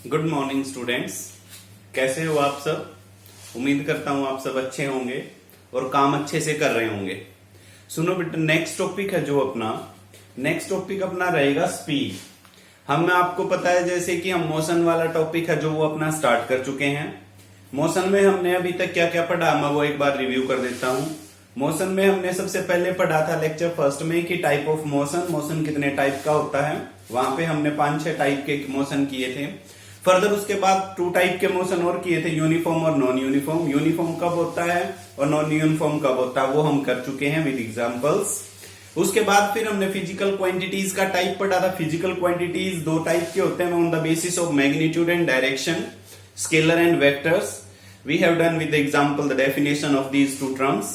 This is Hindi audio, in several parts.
Good morning students. कैसे हो आप सब? उम्मीद करता हूं आप सब अच्छे होंगे और काम अच्छे से कर रहे होंगे। सुनो बेटा, नेक्स्ट टॉपिक है जो नेक्स्ट टॉपिक अपना रहेगा स्पीड। हम आपको पता है जैसे कि हम मोशन वाला टॉपिक है जो वो अपना स्टार्ट कर चुके हैं। मोशन में हमने अभी तक क्या क्या पढ़ा मैं वो एक बार रिव्यू कर देता हूं। मोशन में हमने सबसे पहले पढ़ा था लेक्चर फर्स्ट में कि टाइप ऑफ मोशन, मोशन कितने टाइप का होता है। वहां पे हमने 5-6 टाइप के मोशन किए थे। फर्दर उसके बाद 2 टाइप के मोशन और किए थे, यूनिफॉर्म और नॉन यूनिफॉर्म। यूनिफॉर्म कब होता है और नॉन यूनिफॉर्म कब होता है वो हम कर चुके हैं विद एग्जांपल्स। उसके बाद फिर हमने फिजिकल क्वांटिटीज का टाइप पढ़ा था। फिजिकल क्वांटिटीज 2 टाइप के होते हैं on the basis of magnitude and direction, scalar and vectors. We have done with example the definition of these 2 terms.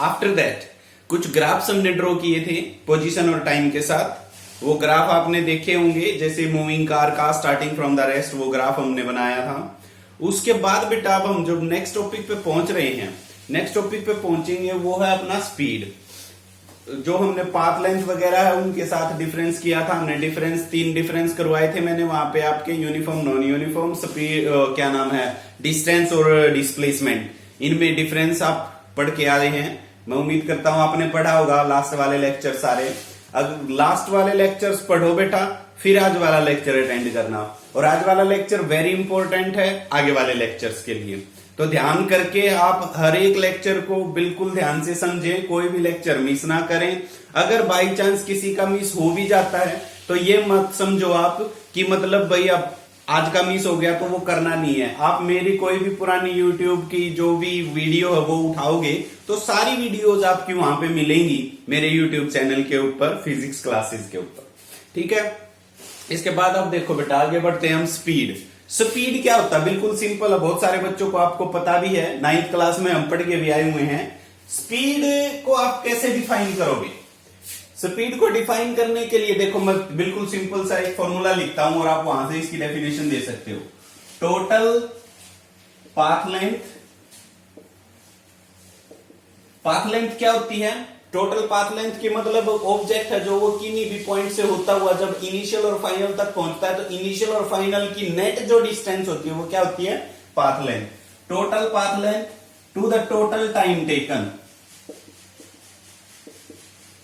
After that कुछ ग्राफ्स हमने ड्रॉ किए थे पोजीशन और टाइम के साथ। वो ग्राफ आपने देखे होंगे, जैसे मूविंग कार का स्टार्टिंग फ्रॉम द रेस्ट, वो ग्राफ हमने बनाया था। उसके बाद बेटा अब हम जो नेक्स्ट टॉपिक पे पहुंच रहे हैं, नेक्स्ट टॉपिक पे पहुंचेंगे वो है अपना स्पीड। जो हमने पाथ लेंथ वगैरह है उनके साथ डिफरेंस किया था हमने। डिफरेंस 3 डिफरेंस करवाए थे मैंने वहां पे आपके, यूनिफॉर्म, नॉन यूनिफॉर्म, स्पीड, क्या नाम है, डिस्टेंस और डिस्प्लेसमेंट। इनमें डिफरेंस आप पढ़ के आ रहे हैं। मैं उम्मीद करता हूं आपने पढ़ा होगा लास्ट वाले लेक्चर सारे। अगर लास्ट वाले लेक्चर्स पढ़ो बेटा, फिर आज वाला लेक्चर अटेंड करना। और आज वाला लेक्चर वेरी इंपॉर्टेंट है आगे वाले लेक्चर्स के लिए, तो ध्यान करके आप हर एक लेक्चर को बिल्कुल ध्यान से समझें, कोई भी लेक्चर मिस ना करें। अगर बाई चांस किसी का मिस हो भी जाता है तो ये मत समझो आप कि मतलब भाई अब आज का मिस हो गया तो वो करना नहीं है। आप मेरी कोई भी पुरानी यूट्यूब की जो भी वीडियो है वो उठाओगे तो सारी वीडियोस आपकी वहां पे मिलेंगी मेरे यूट्यूब चैनल के ऊपर, फिजिक्स क्लासेस के ऊपर। ठीक है, इसके बाद अब देखो बेटा आगे बढ़ते हैं हम। स्पीड। स्पीड क्या होता है? बिल्कुल सिंपल है, बहुत सारे बच्चों को आपको पता भी है, 9th क्लास में हम पढ़ के भी आए हुए हैं। स्पीड को आप कैसे डिफाइन करोगे? स्पीड को डिफाइन करने के लिए देखो मैं बिल्कुल सिंपल सा एक फॉर्मूला लिखता हूं और आप वहां से इसकी डेफिनेशन दे सकते हो। Total path length. Path length क्या होती है? टोटल पाथ लेंथ की मतलब ऑब्जेक्ट है जो वो किन्हीं भी पॉइंट से होता हुआ जब इनिशियल और फाइनल तक पहुंचता है तो इनिशियल और फाइनल की नेट जो डिस्टेंस होती है वो क्या होती है? Path length. Total path length to the total time taken.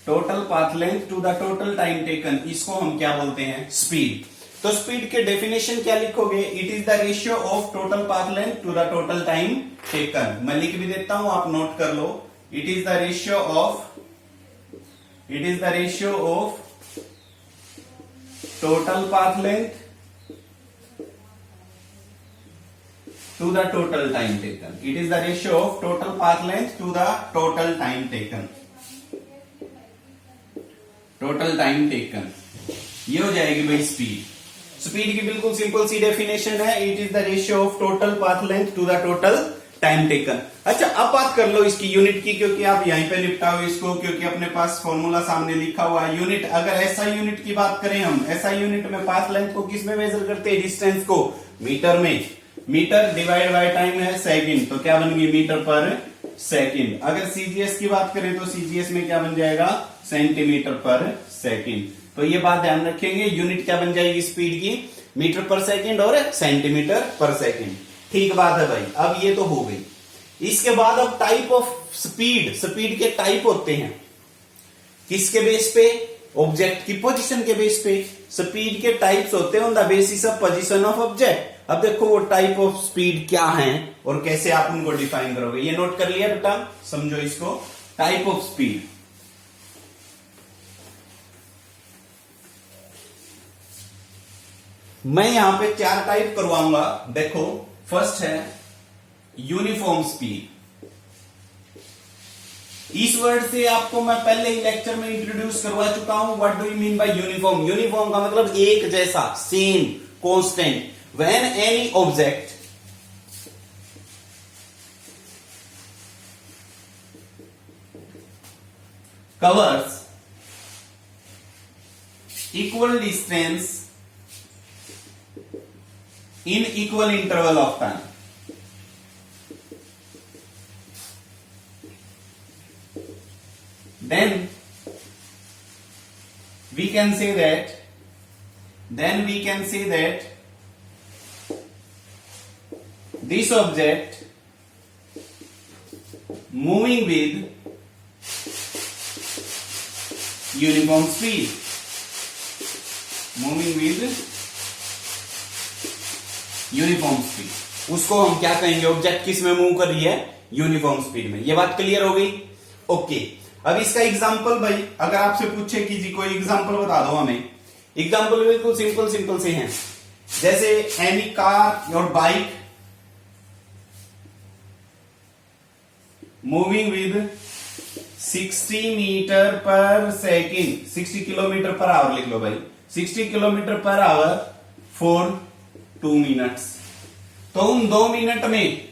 Total path length to the total time taken, इसको हम क्या बोलते हैं? स्पीड। तो स्पीड के डेफिनेशन क्या लिखोगे? It is the ratio of total path length to the total time taken. मैं लिख भी देता हूं, आप नोट कर लो। It is the ratio of total path length to the total time taken. It is the ratio of total path length to the total time taken. Total time taken, ये हो जाएगी भाई स्पीड। स्पीड की बिल्कुल सिंपल सी डेफिनेशन है, it is the ratio of total path length to the total time taken. अच्छा, अब बात कर लो इसकी यूनिट की, क्योंकि आप यहीं पे निपटाओ इसको, क्योंकि अपने पास फॉर्मूला सामने लिखा हुआ है। यूनिट, अगर एसआई यूनिट की बात करें हम, एसआई यूनिट में पाथ लेंथ को किस में मेजर करते हैं? डिस्टेंस को मीटर में। मीटर डिवाइड बाय टाइम है सेकंड, तो क्या बन गई? मीटर पर सेकंड। अगर सीजीएस की बात करें तो सीजीएस में क्या बन जाएगा? सेंटीमीटर पर सेकंड। तो ये बात ध्यान रखेंगे, यूनिट क्या बन जाएगी स्पीड की? मीटर पर सेकंड और सेंटीमीटर पर सेकंड। ठीक बात है भाई, अब ये तो हो गई। इसके बाद अब टाइप ऑफ स्पीड। स्पीड के टाइप होते हैं किसके बेस पे? ऑब्जेक्ट की पोजीशन के बेस पे। स्पीड के टाइप्स होते हैं on the basis of position of object. अब देखो वो टाइप ऑफ स्पीड क्या है और कैसे आप उनको डिफाइन करोगे, ये नोट कर लिया बेटा, समझो इसको। Type of speed. मैं यहां पे 4 टाइप करवाऊंगा। देखो, फर्स्ट है यूनिफॉर्म स्पीड। इस वर्ड से आपको मैं पहले ही लेक्चर में इंट्रोड्यूस करवा चुका हूं। What do you mean by uniform? Uniform का मतलब एक जैसा, same, constant. When any object covers equal distance in equal interval of time, then we can say that this object moving with uniform speed, moving with uniform speed, उसको हम क्या कहेंगे? ऑब्जेक्ट किस में मूव कर रही है? यूनिफॉर्म स्पीड में। ये बात क्लियर हो गई? ओके। अब इसका एग्जांपल भाई अगर आपसे पूछे कि जी कोई एग्जांपल बता दो हमें, एग्जांपल बिल्कुल सिंपल से हैं, जैसे एनी कार और बाइक मूविंग विद 60 मीटर पर सेकेंड, 60 किलोमीटर पर आवर लिख लो भाई, 60 kilometre per hour for 2 minutes. तो उन 2 मिनट में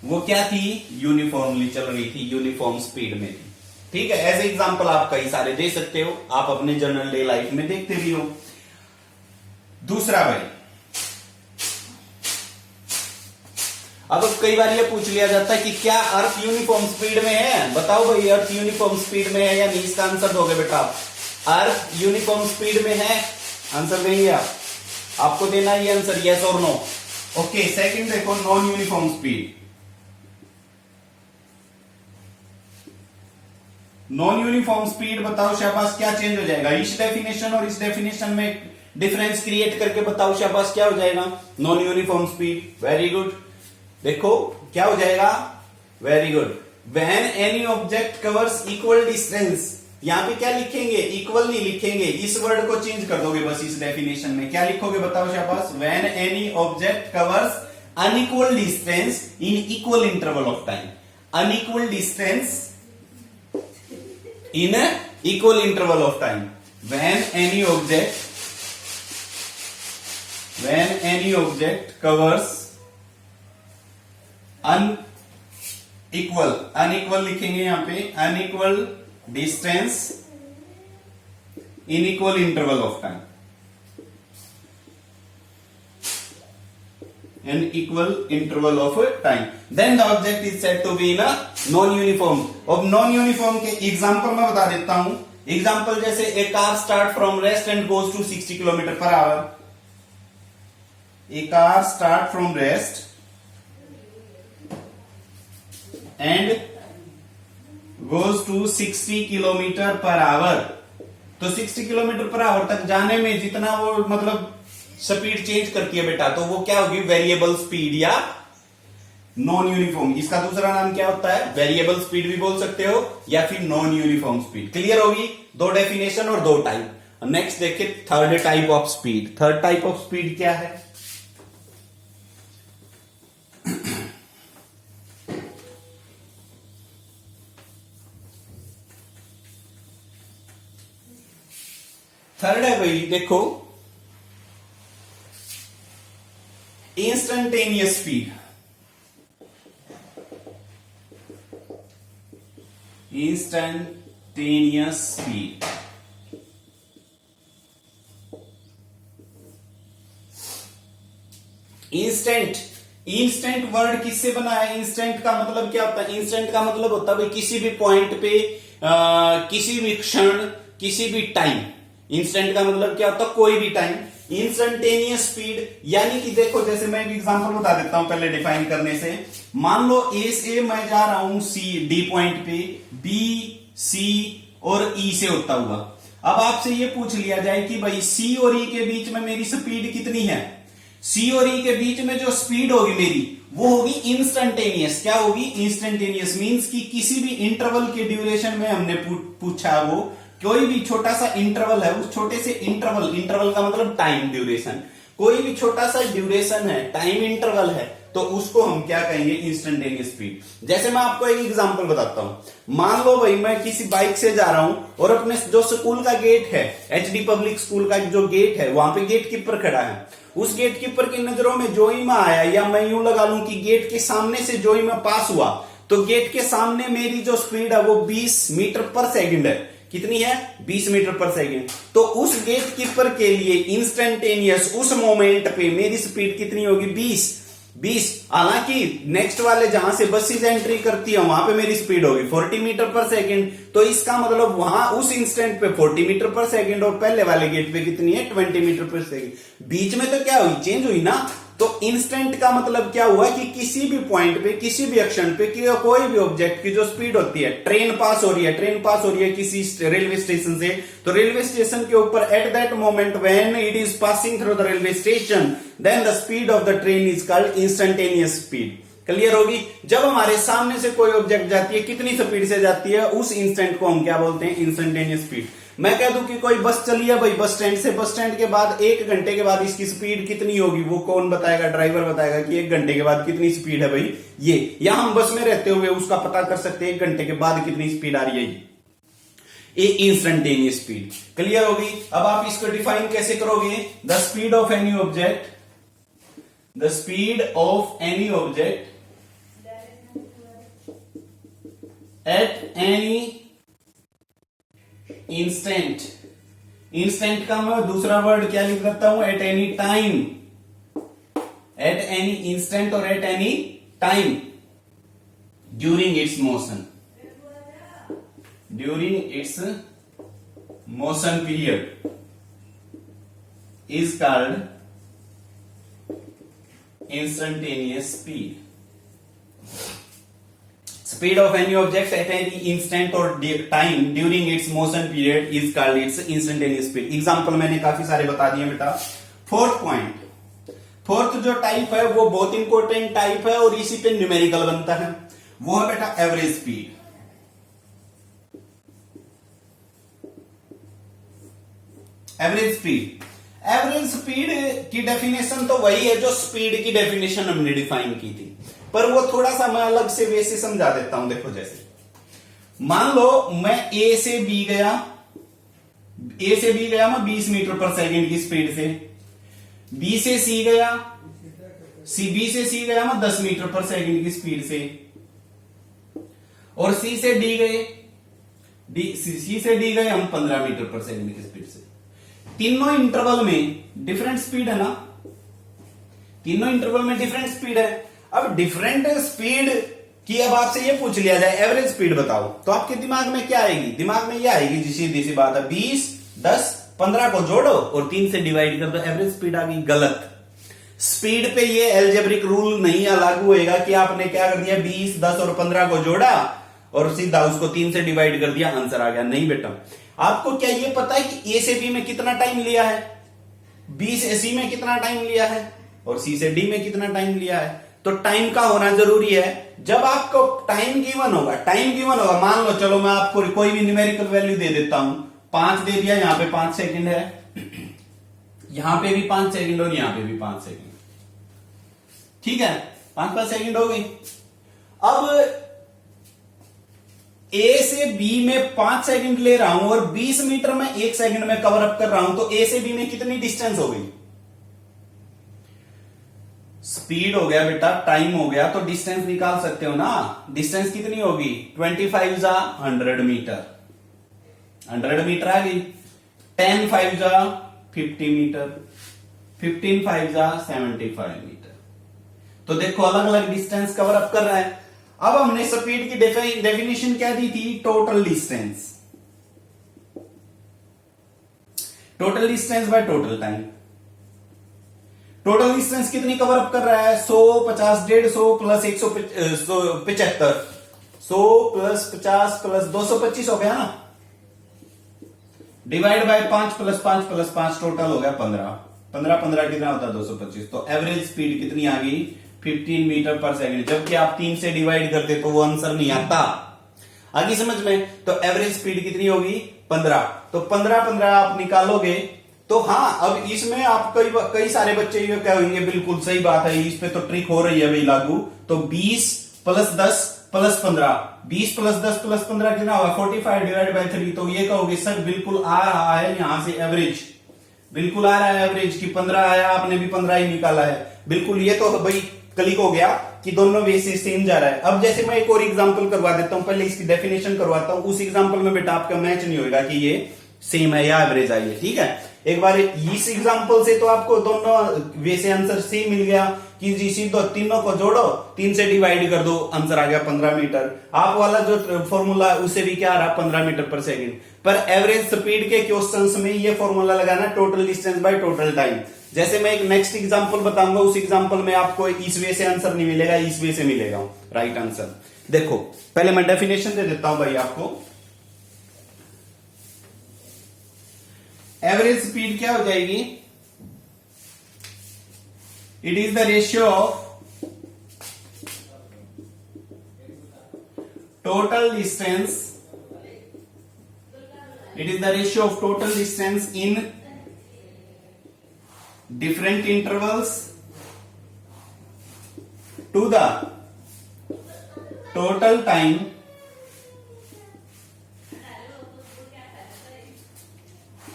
वो क्या थी? यूनिफॉर्मली चल रही थी, यूनिफॉर्म स्पीड में थी। ठीक है, ऐसे एग्जांपल आप कई सारे दे सकते हो, आप अपने जनरल डे लाइफ में देखते भी हो। दूसरा भाई, अब कई बार ये पूछ लिया जाता है कि क्या अर्थ यूनिफॉर्म स्पीड में है? बताओ भाई, अर्थ यूनिफॉर्म स्पीड में है या नहीं? इसका आंसर दोगे बेटा आप? अर्थ यूनिफॉर्म स्पीड में है, आंसर देंगे आप? आपको देना ये आंसर, यस और नो। ओके, सेकंड देखो, non uniform speed. Non uniform speed बताओ शाबाश, क्या चेंज हो जाएगा? इस डेफिनेशन और इस डेफिनेशन में डिफरेंस क्रिएट करके बताओ शाबाश, क्या हो जाएगा? Non uniform speed. Very good. देखो क्या हो जाएगा? Very good. When any object covers equal distance, यहां पे क्या लिखेंगे? इक्वल नहीं लिखेंगे, इस वर्ड को चेंज कर दोगे बस। इस डेफिनेशन में क्या लिखोगे बताओ शाबाश? When any object covers unequal distance in equal interval of time. Unequal distance in an equal interval of time. When any object covers unequal लिखेंगे यहां पे, unequal distance in equal interval of time, an equal interval of time, then the object is said to be in a non-uniform। अब non-uniform के एग्जांपल मैं बता देता हूं। एग्जांपल जैसे a car start from rest and goes to 60 kilometre per hour. A car start from rest and goes to 60 kilometre per hour. तो 60 किलोमीटर पर आवर तक जाने में जितना वो मतलब स्पीड चेंज करती है बेटा, तो वो क्या होगी? वेरिएबल स्पीड या नॉन यूनिफॉर्म। इसका दूसरा नाम क्या होता है? वेरिएबल स्पीड भी बोल सकते हो या फिर नॉन यूनिफॉर्म स्पीड। क्लियर होगी? 2 डेफिनेशन और 2 टाइप। नेक्स्ट देखिए third type of speed. Third type of speed क्या है? थर्ड है भाई, देखो instantaneous speed. Instantaneous speed, instant word किससे बना है? इंस्टेंट का मतलब क्या होता है? इंस्टेंट का मतलब होता है भाई किसी भी पॉइंट पे, किसी भी क्षण, किसी भी टाइम। इंस्टेंट का मतलब क्या होता है? कोई भी टाइम। इंस्टेंटेनियस स्पीड यानी कि देखो, जैसे मैं एक एग्जांपल बता देता हूं पहले डिफाइन करने से। मान लो ए से मैं जा रहा हूं डी पॉइंट पे, बी, सी और ई से होता हुआ। अब आपसे ये पूछ लिया जाए कि भाई सी और ई के बीच में मेरी स्पीड कितनी है? सी और ई के बीच में जो स्पीड होगी मेरी, वो होगी इंस्टेंटेनियस। क्या होगी? इंस्टेंटेनियस मींस कि किसी भी इंटरवल के ड्यूरेशन में हमने पूछा, वो कोई भी छोटा सा इंटरवल है, उस छोटे से इंटरवल का मतलब टाइम ड्यूरेशन, कोई भी छोटा सा ड्यूरेशन है, टाइम इंटरवल है, तो उसको हम क्या कहेंगे? Instantaneous speed. जैसे मैं आपको एक एग्जांपल बताता हूं। मान लो भाई मैं किसी बाइक से जा रहा हूं और अपने जो स्कूल का गेट है, एचडी पब्लिक स्कूल का जो गेट है, वहां पे गेट कीपर खड़ा है। उस गेट कीपर की नजरों में जो ही मैं आया, या मैं यूं लगा लूं कि गेट के सामने से जो ही मैं पास हुआ, तो गेट के सामने मेरी जो स्पीड है वो 20 मीटर पर सेकंड है। कितनी है? 20 मीटर पर सेकंड। तो उस गेट कीपर के लिए इंस्टेंटेनियस उस मोमेंट पे मेरी स्पीड कितनी होगी? 20। हालांकि नेक्स्ट वाले जहां से बसेस एंट्री करती है वहां पे मेरी स्पीड होगी 40 मीटर पर सेकंड। तो इसका मतलब वहां उस इंस्टेंट पे 40 मीटर पर सेकंड और पहले वाले गेट पे कितनी है? 20 मीटर पर सेकंड। बीच में तो क्या हुई? चेंज हुई ना। तो इंस्टेंट का मतलब क्या हुआ कि किसी भी पॉइंट पे, किसी भी एक्शन पे, कोई भी ऑब्जेक्ट की जो स्पीड होती है, ट्रेन पास हो रही है किसी रेलवे स्टेशन से, तो रेलवे स्टेशन के ऊपर at that moment when it is passing through the railway station, then the speed of the train is called instantaneous speed. Clear होगी? जब हमारे सामने से कोई ऑब्जेक्ट जाती है, कितनी स्पीड से जाती है, उस इंस्टेंट को हम क्या बोलते हैं? Instantaneous speed. मैं कह दूं कि कोई बस चली है भाई बस स्टैंड से, बस स्टैंड के बाद 1 घंटे के बाद इसकी स्पीड कितनी होगी, वो कौन बताएगा? ड्राइवर बताएगा कि 1 घंटे के बाद कितनी स्पीड है भाई ये, या हम बस में रहते हुए उसका पता कर सकते हैं 1 घंटे के बाद कितनी स्पीड आ रही है ये इंस्टेंटेनियस स्पीड। क्लियर होगी? अब आप इसको डिफाइन कैसे करोगे? The speed of any object, the speed of any object at any instant. Instant का मैं दूसरा वर्ड क्या लिख देता हूं? At any time, at any instant और at any time during its motion, during its motion period is called instantaneous speed. Speed of any object at any instant or time during its motion period is called its instantaneous speed. Example मैंने काफी सारे बता दिए बेटा। फोर्थ पॉइंट, फोर्थ जो टाइप है वो बहुत इंपॉर्टेंट टाइप है और इसी पे न्यूमेरिकल बनता है, वो है बेटा average speed. Average speed, average speed की डेफिनेशन तो वही है जो स्पीड की डेफिनेशन हमने डिफाइन की थी, पर वो थोड़ा सा मैं अलग से वे से समझा देता हूं। देखो जैसे मान लो मैं ए से बी गया मैं 20 मीटर पर सेकंड की स्पीड से, बी से सी गया, बी से सी गया मैं 10 मीटर पर सेकंड की स्पीड से, और सी से डी गए, सी से डी गए हम 15 मीटर पर सेकंड की स्पीड से। तीनों इंटरवल में डिफरेंट स्पीड है ना, तीनों इंटरवल में डिफरेंट स्पीड है। अब डिफरेंट स्पीड की अब आपसे ये पूछ लिया जाए एवरेज स्पीड बताओ, तो आपके दिमाग में क्या आएगी? दिमाग में ये आएगी जी, सीधी सी बात है, 20, 10, 15 को जोड़ो और 3 से डिवाइड कर दो, एवरेज स्पीड आ गई। गलत। स्पीड पे ये एल्जेब्रिक रूल नहीं लागू होएगा कि आपने क्या कर दिया, 20, 10 और 15 को जोड़ा और सीधा उसको 3 से डिवाइड कर दिया, आंसर आ गया। नहीं बेटा, आपको क्या ये पता है कि ए से बी में कितना टाइम लिया है, बी से सी में कितना टाइम लिया है और सी से डी में कितना टाइम लिया है? तो टाइम का होना जरूरी है। जब आपको टाइम गिवन होगा, मान लो चलो मैं आपको कोई भी न्यूमेरिकल वैल्यू दे देता हूं, 5 दे दिया, यहां पे 5 सेकंड है, यहां पे भी 5 सेकंड और यहां पे भी 5 सेकंड, ठीक है, 5 सेकंड हो गई। अब ए से बी में 5 सेकंड ले रहा हूं और 20 मीटर में 1 सेकंड में कवर अप कर रहा हूं, तो ए से बी में कितनी डिस्टेंस हो गई? स्पीड हो गया बेटा, टाइम हो गया, तो डिस्टेंस निकाल सकते हो ना। डिस्टेंस कितनी होगी? 25 जा 100 मीटर, 100 मीटर आ गई। 10 5 जा 50 मीटर, 15 5 जा 75 मीटर। तो देखो अलग अलग डिस्टेंस कवर अप कर रहा है। अब हमने स्पीड की डेफिनेशन क्या दी थी? Total distance, total distance by total time. Total distance कितनी कवर अप कर रहा है? 100, 50, 150 प्लस 175, 100 प्लस 50 प्लस 225 हो गया ना, divide by 5 plus 5 plus 5 total हो गया 15, 15 15 कितना होता है? 225। तो एवरेज स्पीड कितनी आ गई? 15 मीटर पर सेकंड। जबकि आप 3 से डिवाइड करते तो वो आंसर नहीं आता। आगे समझ में? तो एवरेज स्पीड कितनी होगी? 15। तो 15 आप निकालोगे तो हाँ, अब इसमें आप कई सारे बच्चे ये कहेंगे बिल्कुल सही बात है, इस पे तो ट्रिक हो रही है भाई लागू। तो 20 प्लस 10 प्लस 15, 20 प्लस 10 प्लस 15 कितना होगा? 45 डिवाइड बाय 3। तो ये कहोगे सर बिल्कुल आ रहा है यहां से एवरेज, बिल्कुल आ रहा है एवरेज की 15 आया, आपने भी 15 ही निकाला है। बिल्कुल, ये तो भाई क्लिक हो गया कि दोनों वे से सेम जा रहा है। अब जैसे मैं एक और एग्जांपल करवा देता हूं, पहले इसकी डेफिनेशन करवाता हूं। उस एग्जांपल में बेटा आपका मैच नहीं होगा कि ये सेम है या एवरेज आई है, ठीक है। एक बार इस एग्जांपल से तो आपको दोनों वे से आंसर सेम मिल गया कि जी सीधो तीनों को जोड़ो, 3 से डिवाइड कर दो, आंसर आ गया 15 मीटर। आप वाला जो फॉर्मूला उससे भी क्या आ रहा? 15 मीटर पर सेकंड। पर एवरेज स्पीड के क्वेश्चंस में ये फॉर्मूला लगाना, total distance by total time. जैसे मैं एक नेक्स्ट एग्जांपल बताऊंगा, उस एग्जांपल में आपको इस वे से आंसर नहीं मिलेगा, इस वे से मिलेगा राइट आंसर। देखो पहले मैं डेफिनेशन दे देता हूं भाई आपको। एवरेज स्पीड क्या हो जाएगी? It is the ratio of total distance, it is the ratio of total distance in different intervals to the total time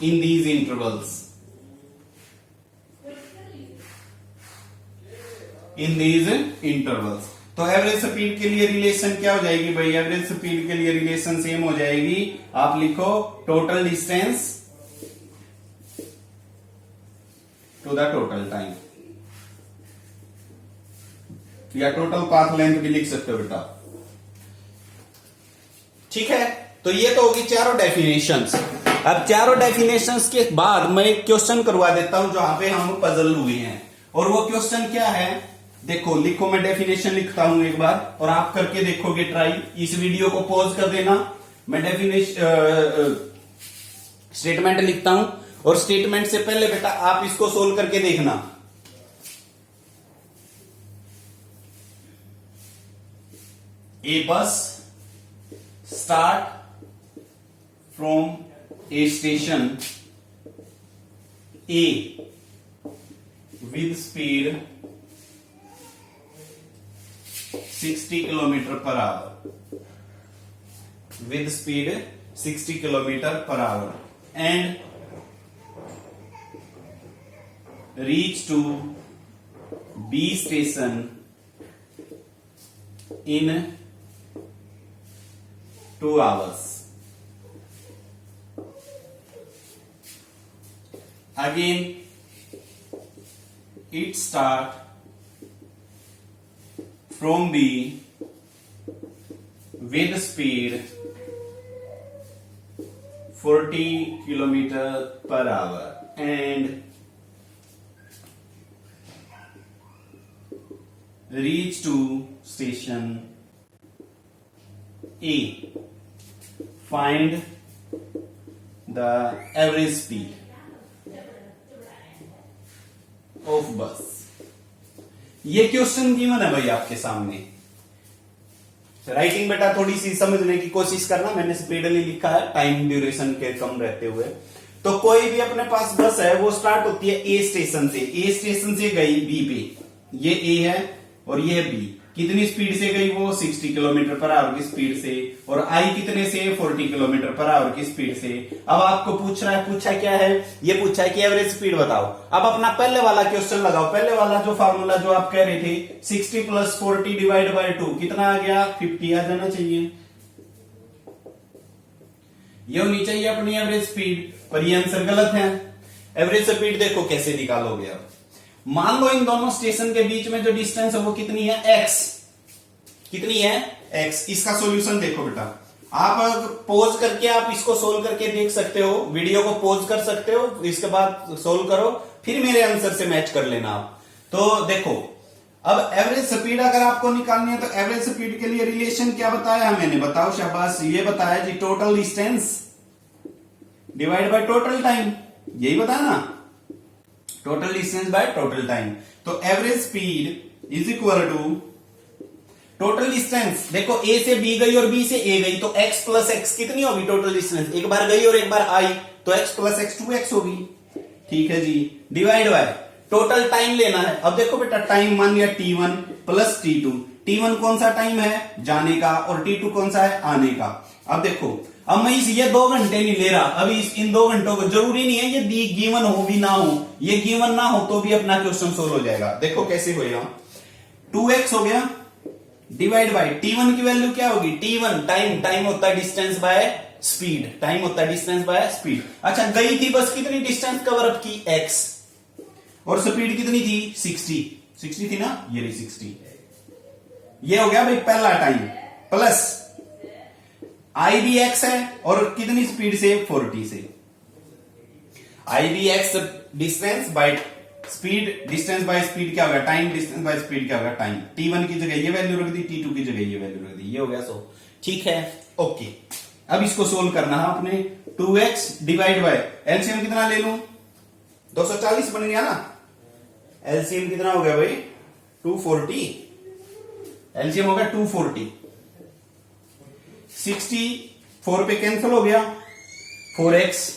in these intervals. In these intervals. तो एवरेज स्पीड के लिए रिलेशन क्या हो जाएगी भाई? एवरेज स्पीड के लिए रिलेशन सेम हो जाएगी, आप लिखो total distance to the total time, या टोटल पाथ लेंथ भी लिख सकते हो बेटा। ठीक है, तो ये तो होगी चारों डेफिनेशंस। अब चारों डेफिनेशंस के बाद मैं एक क्वेश्चन करवा देता हूं जहां पे हम पजल हुए हैं, और वो क्वेश्चन क्या है? देखो लिखो, मैं डेफिनेशन लिखता हूं एक बार और आप करके देखोगे ट्राई। इस वीडियो को पॉज कर देना, मैं डेफिनेशन स्टेटमेंट लिखता हूं, और स्टेटमेंट से पहले बेटा आप इसको सोल्व करके देखना। ए बस start from A station A with speed 60 kilometre per our, with speed 60 kilometer per hour, and reach to B station in 2 hours. Again, it start from B with speed 40 kilometer per hour and reach to station A. Find the average speed of bus. ये क्वेश्चन गिवन है भाई आपके सामने। राइटिंग बेटा थोड़ी सी समझने की कोशिश करना, मैंने स्पीडली लिखा है टाइम ड्यूरेशन के कम रहते हुए। तो कोई भी अपने पास बस है, वो स्टार्ट होती है ए स्टेशन से, ए स्टेशन से गई बी पे, ये ए है और ये है बी। कितनी स्पीड से गई वो? 60 किलोमीटर पर आवर की स्पीड से, और आई कितने से? 40 किलोमीटर पर आवर की स्पीड से। अब आपको पूछा क्या है? ये पूछा है कि एवरेज स्पीड बताओ। अब अपना पहले वाला क्वेश्चन लगाओ, पहले वाला जो फार्मूला जो आप कह रहे थे 60 प्लस 40 डिवाइड बाय 2 कितना आ गया? 50 आ जाना चाहिए। ये होनी चाहिए अपनी एवरेज स्पीड, पर ये आंसर गलत है। एवरेज स्पीड देखो कैसे निकालोगे। अब मान लो इन दोनों स्टेशन के बीच में जो डिस्टेंस है वो कितनी है? x। कितनी है? x। इसका सॉल्यूशन देखो बेटा, आप पॉज करके आप इसको सोल्व करके देख सकते हो, वीडियो को पॉज कर सकते हो, इसके बाद सोल्व करो, फिर मेरे आंसर से मैच कर लेना आप। तो देखो, अब एवरेज स्पीड अगर आपको निकालनी है तो एवरेज स्पीड के लिए रिलेशन क्या बताया है मैंने? बताओ शाबाश। ये बताया जी total distance divide by total time, यही बताया ना, total distance by total time. तो average speed is equal to total distance. देखो ए से बी गई और बी से ए गई, तो x प्लस एक्स कितनी होगी टोटल डिस्टेंस? एक बार गई और एक बार आई, तो x प्लस एक्स 2x होगी। ठीक है जी, डिवाइड बाय टोटल टाइम लेना है। अब देखो बेटा, टाइम मान लिया t1 प्लस t2। t1 कौन सा टाइम है? जाने का, और t2 कौन सा है? आने का। अब देखो, अब मैं ये 2 घंटे नहीं ले रहा, अभी इन 2 घंटों को जरूरी नहीं है ये गिवन हो भी ना हो, ये गिवन ना हो तो भी अपना क्वेश्चन सोल्व हो जाएगा। देखो कैसे होएगा, 2x हो गया डिवाइड बाय t1 की वैल्यू क्या होगी? t1 टाइम होता है डिस्टेंस बाय स्पीड, टाइम होता है डिस्टेंस बाय स्पीड। अच्छा, गई थी बस कितनी डिस्टेंस कवर अप की? x, और स्पीड कितनी थी? 60 थी ना, ये रही 60। ये हो गया भाई पहला टाइम, प्लस आई भी एक्स है और कितनी स्पीड से, 40 से। आई भी x distance by speed, distance by speed क्या होगा, टाइम, डिस्टेंस बाय स्पीड क्या होगा, टाइम। T1 की जगह ये वैल्यू रख दी, T2 की जगह ये वैल्यू रख दी, ये हो गया 100। ठीक है, ओके। अब इसको सोल्व करना है आपने। 2x डिवाइड बाय एलसीएम कितना ले लूं, 240 बन गया ना। एलसीएम कितना हो गया भाई, 240। एलसीएम हो गया 240। 64 पे कैंसिल हो गया, 4x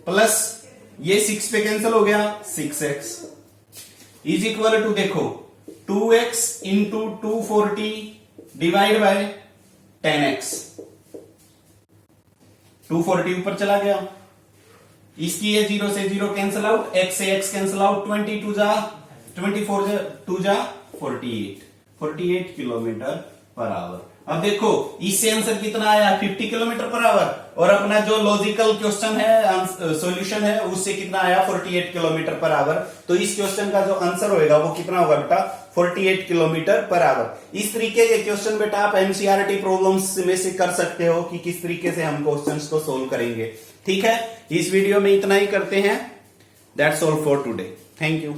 प्लस ये 6 पे कैंसिल हो गया, 6x इज इक्वल टू, देखो 2x into 240 divide by 10x। 240 ऊपर चला गया, इसकी ये 0 से 0 कैंसिल आउट, x से x कैंसिल आउट, 22 जा 24 जा 2 जा 48 किलोमीटर पर आवर। अब देखो इससे आंसर कितना आया, 50 किलोमीटर पर आवर, और अपना जो लॉजिकल क्वेश्चन है, सॉल्यूशन है, उससे कितना आया, 48 किलोमीटर पर आवर। तो इस क्वेश्चन का जो आंसर होगा वो कितना होगा बेटा, 48 किलोमीटर पर आवर। इस तरीके के क्वेश्चन बेटा आप एनसीईआरटी प्रॉब्लम्स में से कर सकते हो कि किस तरीके से हम क्वेश्चंस को सोल्व करेंगे। ठीक है, इस वीडियो में इतना ही करते हैं। That's all for today, thank you.